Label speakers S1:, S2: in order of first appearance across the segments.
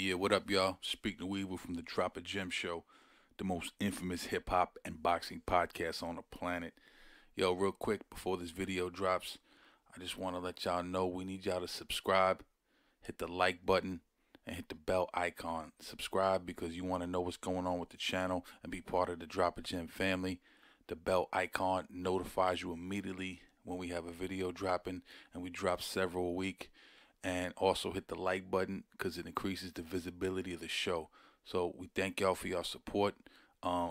S1: Yeah, what up, y'all? Speak the Weaver from the Drop a Gem Show, the most infamous hip hop and boxing podcast on the planet. Yo, real quick, before this video drops, I just want to let y'all know we need y'all to subscribe, hit the like button, and hit the bell icon. Subscribe because you want to know what's going on with the channel and be part of the Drop a Gem family. The bell icon notifies you immediately when we have a video dropping, and we drop several a week. And also hit the like button because it increases the visibility of the show. So we thank y'all for your support.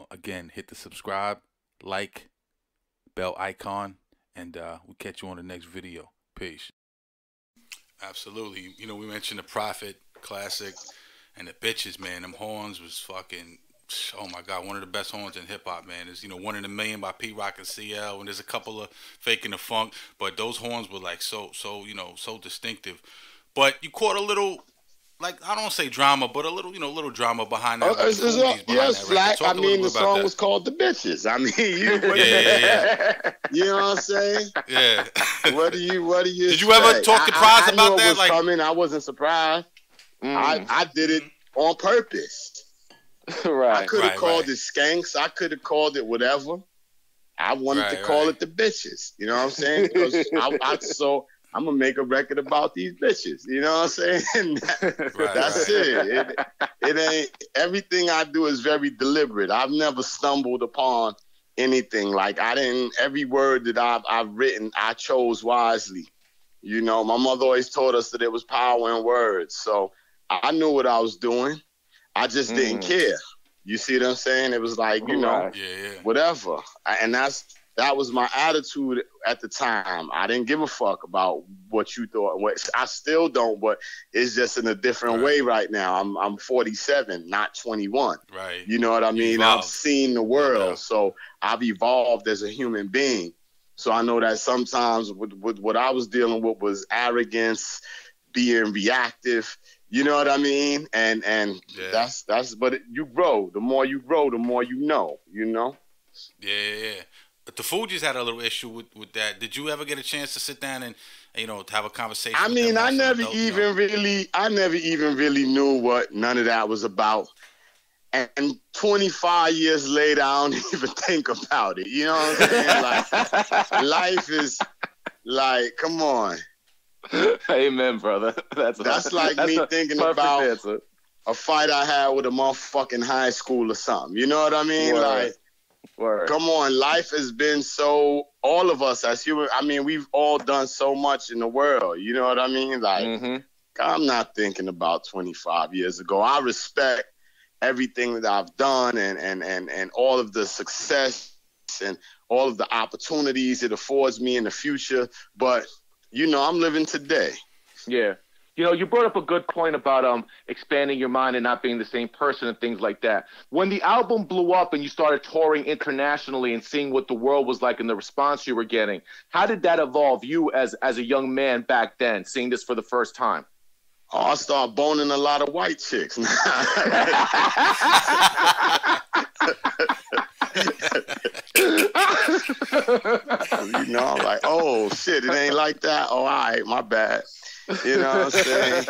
S1: Again, hit the subscribe, like, bell icon, and we'll catch you on the next video. Peace. Absolutely. You know, we mentioned the Prophet Classic and the bitches, man. Them horns was fucking, oh my God, one of the best horns in hip hop, man. Is, you know, One in a Million by P Rock and CL, and there's a couple of Faking the Funk, but those horns were like so distinctive. But you caught a little, like, I don't want to say drama, but a little, little drama behind that.
S2: Slack. I mean, the song was called "The Bitches." I mean,
S1: yeah.
S2: You know what I'm saying?
S1: Yeah.
S2: What do you?
S1: Did you ever talk to Prize about that?
S2: I knew it was coming. I wasn't surprised. I did it on purpose.
S3: Right.
S2: I could have called it Skanks. I could have called it whatever. I wanted to call it The Bitches. You know what I'm saying? Because I'm gonna make a record about these bitches. You know what I'm saying? That's it. It ain't, everything I do is very deliberate. I've never stumbled upon anything. Like, every word that I've written, I chose wisely. You know, my mother always taught us that there was power in words. So I knew what I was doing. I just didn't care. You see what I'm saying? It was like, whatever. And that was my attitude at the time. I didn't give a fuck about what you thought. I still don't, but it's just in a different way right now. I'm 47, not 21.
S1: Right.
S2: You know what I mean? I've seen the world, so I've evolved as a human being. So I know that sometimes with what I was dealing with was arrogance, being reactive. You know what I mean? And that's but you grow. The more you grow, the more you know. You know.
S1: Yeah. But the Fugees had a little issue with that. Did you ever get a chance to sit down and have a conversation?
S2: I mean, I never even really knew what none of that was about. And 25 years later, I don't even think about it. You know what I'm saying? Like, life is like, come on.
S3: Amen, brother.
S2: That's like me thinking about a fight I had with a motherfucking high school or something. You know what I mean?
S3: Word.
S2: Come on, life has been so, all of us as human, I mean, we've all done so much in the world. You know what I mean? Like, I'm not thinking about 25 years ago. I respect everything that I've done and all of the success and all of the opportunities it affords me in the future. But, I'm living today.
S3: Yeah. You brought up a good point about expanding your mind and not being the same person and things like that. When the album blew up and you started touring internationally and seeing what the world was like and the response you were getting, how did that evolve you as a young man back then, seeing this for the first time?
S2: Oh, I started boning a lot of white chicks. I'm like, oh, shit, it ain't like that? Oh, all right, my bad. You know what I'm saying?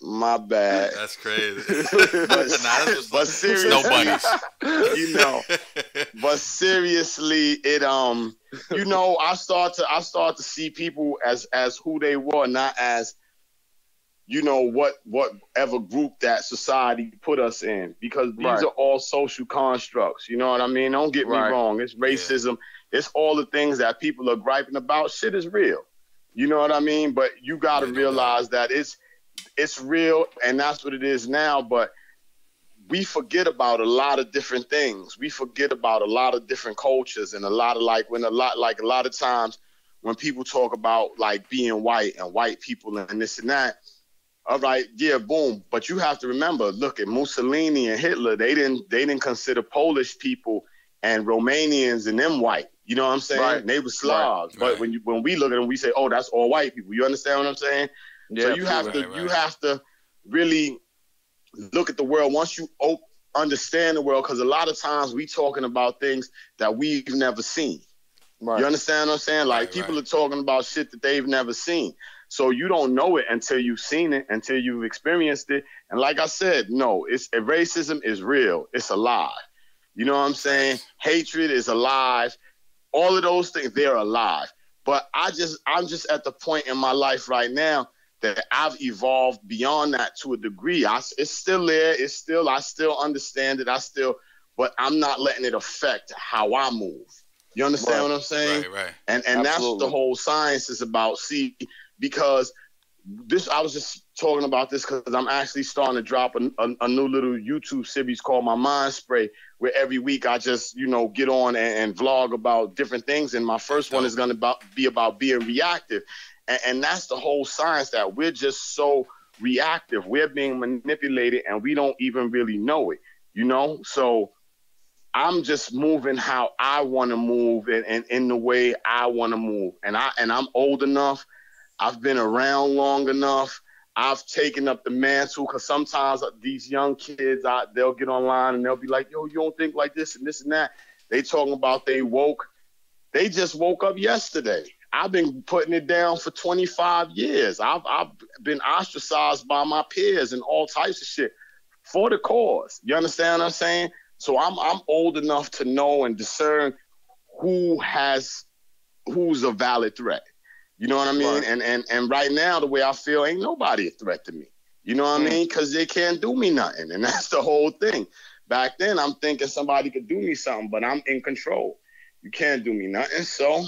S2: My bad.
S1: That's crazy.
S2: but seriously,
S1: no bunnies.
S2: But seriously, it I start to see people as who they were, not as whatever group that society put us in, because these are all social constructs. You know what I mean? Don't get me wrong. It's racism. Yeah. It's all the things that people are griping about. Shit is real. You know what I mean? But you got to realize that it's real, and that's what it is now. But we forget about a lot of different things. We forget about a lot of different cultures, and a lot of times when people talk about like being white and white people and this and that. All right, yeah, boom. But you have to remember, look at Mussolini and Hitler. They didn't consider Polish people and Romanians and them white. You know what I'm saying?
S3: Right.
S2: They were Slavs. Right. But when we look at them, we say, oh, that's all white people. You understand what I'm saying? Yeah, so you have to really look at the world once you understand the world, because a lot of times we talking about things that we've never seen. Right. You understand what I'm saying? Like people are talking about shit that they've never seen. So you don't know it until you've seen it, until you've experienced it. And like I said, no, racism is real. It's alive. You know what I'm saying? Hatred is alive. All of those things, they're alive. But I'm just at the point in my life right now that I've evolved beyond that to a degree. It's still there. I still understand it. But I'm not letting it affect how I move. You understand what I'm saying?
S1: Right.
S2: And that's what the whole science is about. See, because I was just talking about this because I'm actually starting to drop a new little YouTube series called My Mind Spray, where every week I just, get on and vlog about different things. And my first one is going to be about being reactive. And that's the whole science, that we're just so reactive. We're being manipulated and we don't even really know it, So I'm just moving how I want to move and in the way I want to move. And I'm old enough. I've been around long enough. I've taken up the mantle, because sometimes these young kids, they'll get online and they'll be like, yo, you don't think like this and this and that. They talking about they woke. They just woke up yesterday. I've been putting it down for 25 years. I've been ostracized by my peers and all types of shit for the cause. You understand what I'm saying? So I'm old enough to know and discern who's a valid threat. You know what I mean? Right. And right now, the way I feel, ain't nobody a threat to me. You know what I mean? Because they can't do me nothing. And that's the whole thing. Back then, I'm thinking somebody could do me something, but I'm in control. You can't do me nothing. So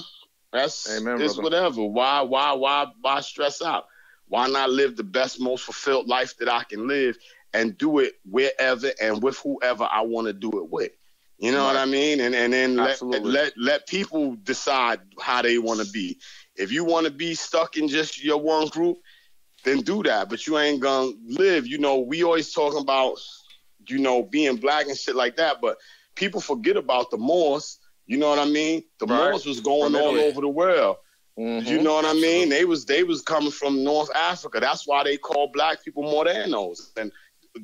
S2: it's whatever. Why stress out? Why not live the best, most fulfilled life that I can live and do it wherever and with whoever I want to do it with? You know what I mean? And then let people decide how they want to be. If you want to be stuck in just your one group, then do that. But you ain't going to live. We always talking about, being black and shit like that. But people forget about the Moors. You know what I mean? The Moors was going all over the world. Mm-hmm. You know what I mean? They was coming from North Africa. That's why they call black people Morenos. And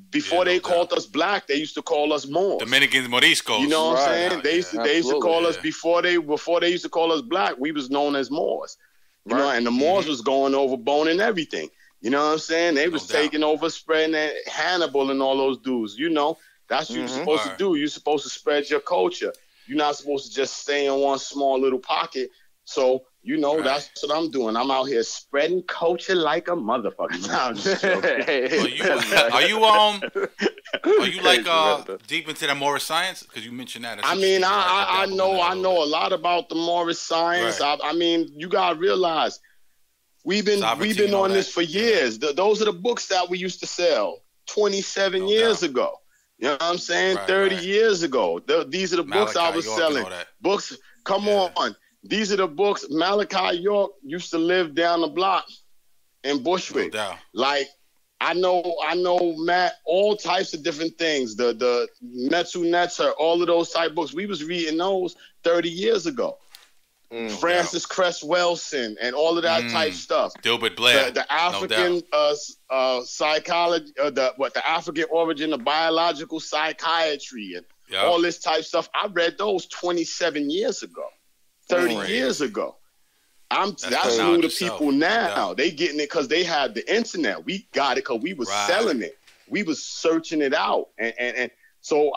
S2: before they called us black, they used to call us Moors.
S1: Dominicans, Moriscos.
S2: You know what I'm saying? They used to call us before they used to call us black. We was known as Moors. You know, and the Moors was going over bone and everything. You know what I'm saying? They was taking over, spreading that Hannibal and all those dudes. That's what you're supposed to do. You're supposed to spread your culture. You're not supposed to just stay in one small little pocket. So, that's what I'm doing. I'm out here spreading culture like a motherfucker. No, I'm just joking.
S1: Are you like deep into that Morris science? Because you mentioned that.
S2: I know a lot about the Morris science. Right. I mean, you gotta realize we've been on this for years. Those are the books that we used to sell 27 years ago. You know what I'm saying? 30 years ago. These are the books I was selling. Books. Come on. These are the books. Malachi York used to live down the block in Bushwick. Like, I know Matt, all types of different things. The Netsu Netzer, all of those type books. We was reading those 30 years ago. Francis Cress Welsing and all of that type stuff.
S1: Gilbert Blair.
S2: The African psychology, the African origin of biological psychiatry and all this type stuff. I read those 27 years ago. 30 years ago. That's new to people now. They getting it because they had the internet. We got it because we was selling it. We was searching it out. And so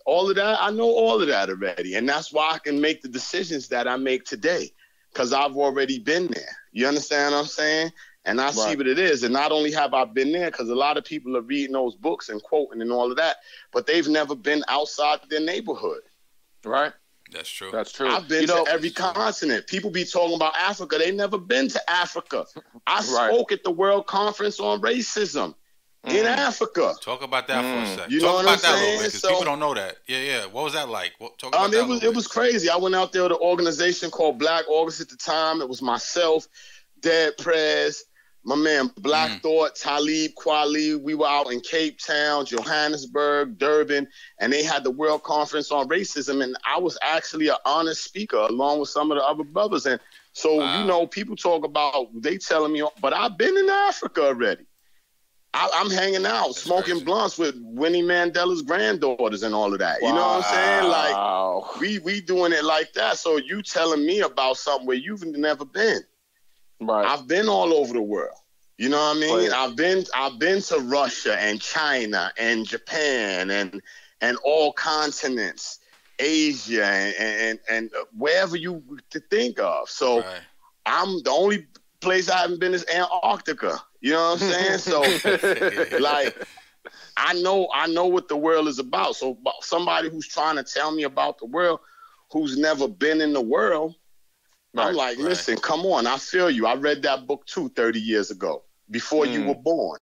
S2: all of that, I know all of that already. And that's why I can make the decisions that I make today, because I've already been there. You understand what I'm saying? And I see what it is. And not only have I been there, because a lot of people are reading those books and quoting and all of that, but they've never been outside their neighborhood.
S3: Right?
S1: That's true.
S2: I've been to every continent. People be talking about Africa. They never been to Africa. I spoke at the World Conference on Racism in Africa.
S1: Talk about that for a second.
S2: You know what I'm saying?
S1: Because people don't know that. Yeah. What was that like? Talk about that.
S2: It was crazy. I went out there with an organization called Black August at the time. It was myself, Dead Prez, my man Black Thought, Talib Kweli. We were out in Cape Town, Johannesburg, Durban, and they had the World Conference on Racism, and I was actually an honest speaker along with some of the other brothers. And so, people talk about, they telling me, but I've been in Africa already. I'm hanging out, smoking blunts with Winnie Mandela's granddaughters and all of that. Wow. You know what I'm saying? Like, we doing it like that. So you telling me about something where you've never been.
S3: Right.
S2: I've been all over the world. You know what I mean?
S3: Right.
S2: I've been to Russia and China and Japan and all continents, Asia and wherever you to think of. So I'm the only place I haven't been is Antarctica. You know what I'm saying? So like I know what the world is about. So somebody who's trying to tell me about the world, who's never been in the world, I'm like, listen, come on, I feel you. I read that book too 30 years ago, before you were born.